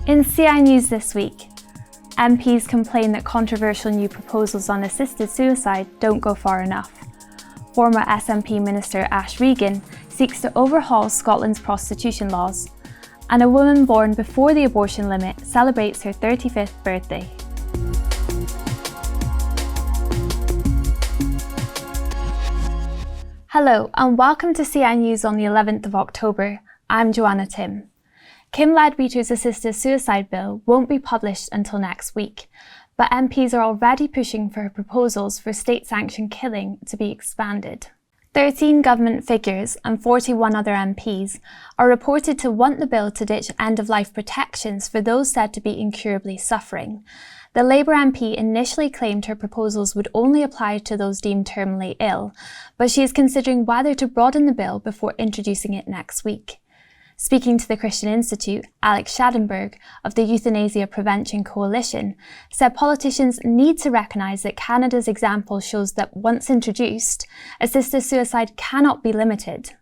In CI News this week, MPs complain that controversial new proposals on assisted suicide don't go far enough. Former SNP Minister Ash Regan seeks to overhaul Scotland's prostitution laws. And a woman born before the abortion limit celebrates her 35th birthday. Hello and welcome to CI News on the 11th of October. I'm Joanna Tim. Kim Leadbeater's assisted suicide bill won't be published until next week, but MPs are already pushing for her proposals for state-sanctioned killing to be expanded. 13 government figures and 41 other MPs are reported to want the bill to ditch end-of-life protections for those said to be incurably suffering. The Labour MP initially claimed her proposals would only apply to those deemed terminally ill, but she is considering whether to broaden the bill before introducing it next week. Speaking to the Christian Institute, Alex Schadenberg of the Euthanasia Prevention Coalition said politicians need to recognise that Canada's example shows that once introduced, assisted suicide cannot be limited.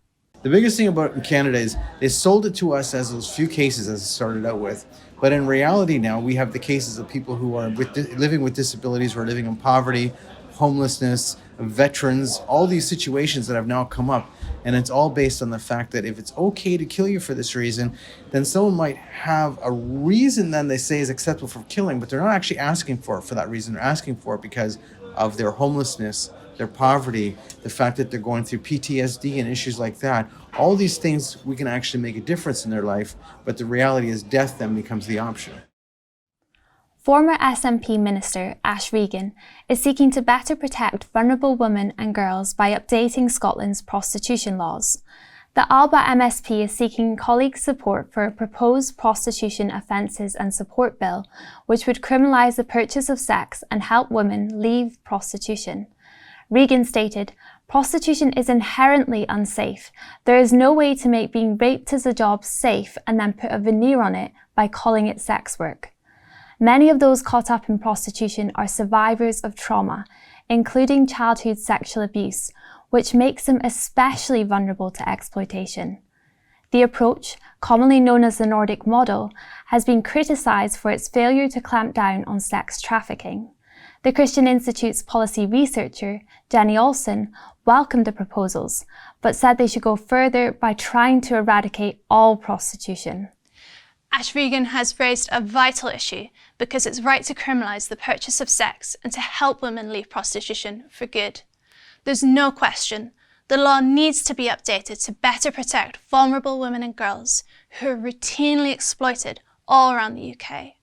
The biggest thing about in Canada is they sold it to us as those few cases as it started out with. But in reality now, we have the cases of people who are living with disabilities, who are living in poverty, homelessness, veterans, all these situations that have now come up. And it's all based on the fact that if it's okay to kill you for this reason, then someone might have a reason then they say is acceptable for killing, but they're not actually asking for it for that reason. They're asking for it because of their homelessness, their poverty, the fact that they're going through PTSD and issues like that. All these things, we can actually make a difference in their life, but the reality is death then becomes the option. Former SNP Minister Ash Regan is seeking to better protect vulnerable women and girls by updating Scotland's prostitution laws. The Alba MSP is seeking colleagues' support for a proposed prostitution offences and support bill, which would criminalise the purchase of sex and help women leave prostitution. Regan stated, "Prostitution is inherently unsafe. There is no way to make being raped as a job safe and then put a veneer on it by calling it sex work." Many of those caught up in prostitution are survivors of trauma, including childhood sexual abuse, which makes them especially vulnerable to exploitation. The approach, commonly known as the Nordic model, has been criticised for its failure to clamp down on sex trafficking. The Christian Institute's policy researcher, Jenny Olson, welcomed the proposals, but said they should go further by trying to eradicate all prostitution. Ash Regan has raised a vital issue because it's right to criminalise the purchase of sex and to help women leave prostitution for good. There's no question the law needs to be updated to better protect vulnerable women and girls who are routinely exploited all around the UK.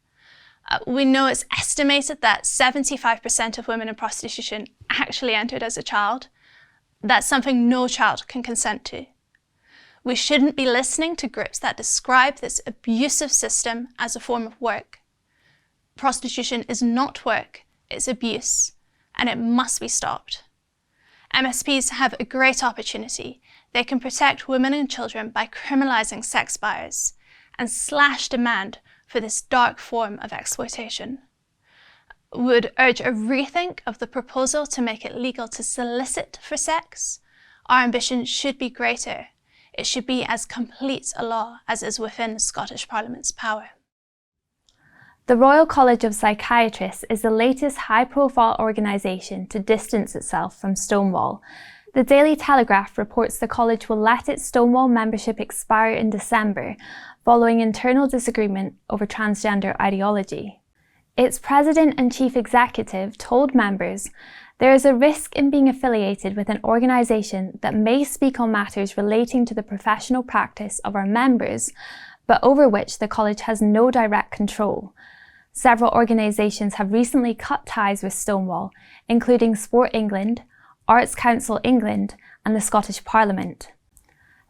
We know it's estimated that 75% of women in prostitution actually entered as a child. That's something no child can consent to. We shouldn't be listening to groups that describe this abusive system as a form of work. Prostitution is not work, it's abuse, and it must be stopped. MSPs have a great opportunity. They can protect women and children by criminalising sex buyers and slash demand for this dark form of exploitation. Would urge a rethink of the proposal to make it legal to solicit for sex. Our ambition should be greater. It should be as complete a law as is within the Scottish Parliament's power. The Royal College of Psychiatrists is the latest high-profile organisation to distance itself from Stonewall. The Daily Telegraph reports the college will let its Stonewall membership expire in December, following internal disagreement over transgender ideology. Its president and chief executive told members, "There is a risk in being affiliated with an organisation that may speak on matters relating to the professional practice of our members, but over which the college has no direct control." Several organisations have recently cut ties with Stonewall, including Sport England, Arts Council England and the Scottish Parliament.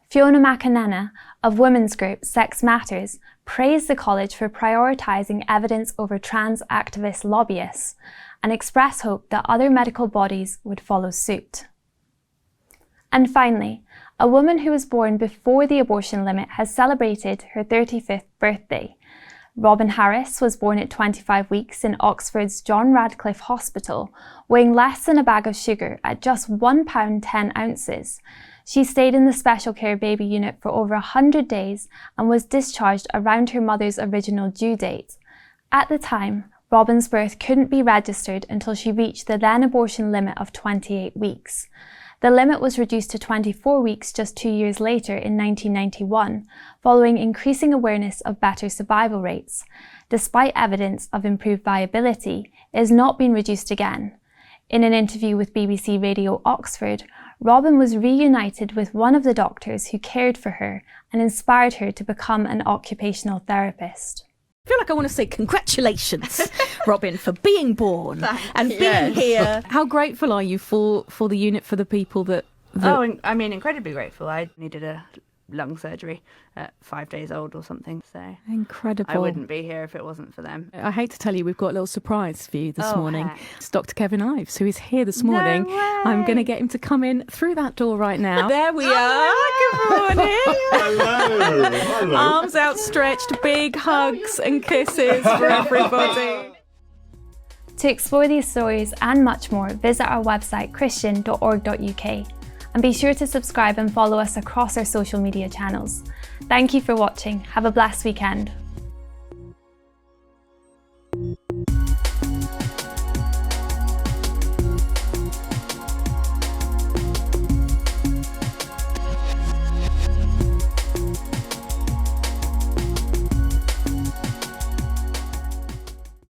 Fiona McAnena of women's group Sex Matters praised the college for prioritising evidence over trans activist lobbyists and expressed hope that other medical bodies would follow suit. And finally, a woman who was born before the abortion limit has celebrated her 35th birthday. Robin Harris was born at 25 weeks in Oxford's John Radcliffe Hospital, weighing less than a bag of sugar at just £1.10. She stayed in the special care baby unit for over 100 days and was discharged around her mother's original due date. At the time, Robin's birth couldn't be registered until she reached the then abortion limit of 28 weeks. The limit was reduced to 24 weeks just 2 years later in 1991, following increasing awareness of better survival rates. Despite evidence of improved viability, it has not been reduced again. In an interview with BBC Radio Oxford, Robin was reunited with one of the doctors who cared for her and inspired her to become an occupational therapist. I feel like I want to say congratulations, Robin, for being born and being here. How grateful are you for the unit, for the people that... Oh, I mean, incredibly grateful. I needed a lung surgery at 5 days old or something, so... Incredible. I wouldn't be here if it wasn't for them. I hate to tell you, we've got a little surprise for you this morning. Heck. It's Dr. Kevin Ives, who is here this morning. No way. I'm going to get him to come in through that door right now. There we are. Good morning. Hello. Arms outstretched, big hugs and kisses for everybody. To explore these stories and much more, visit our website christian.org.uk and be sure to subscribe and follow us across our social media channels. Thank you for watching. Have a blessed weekend.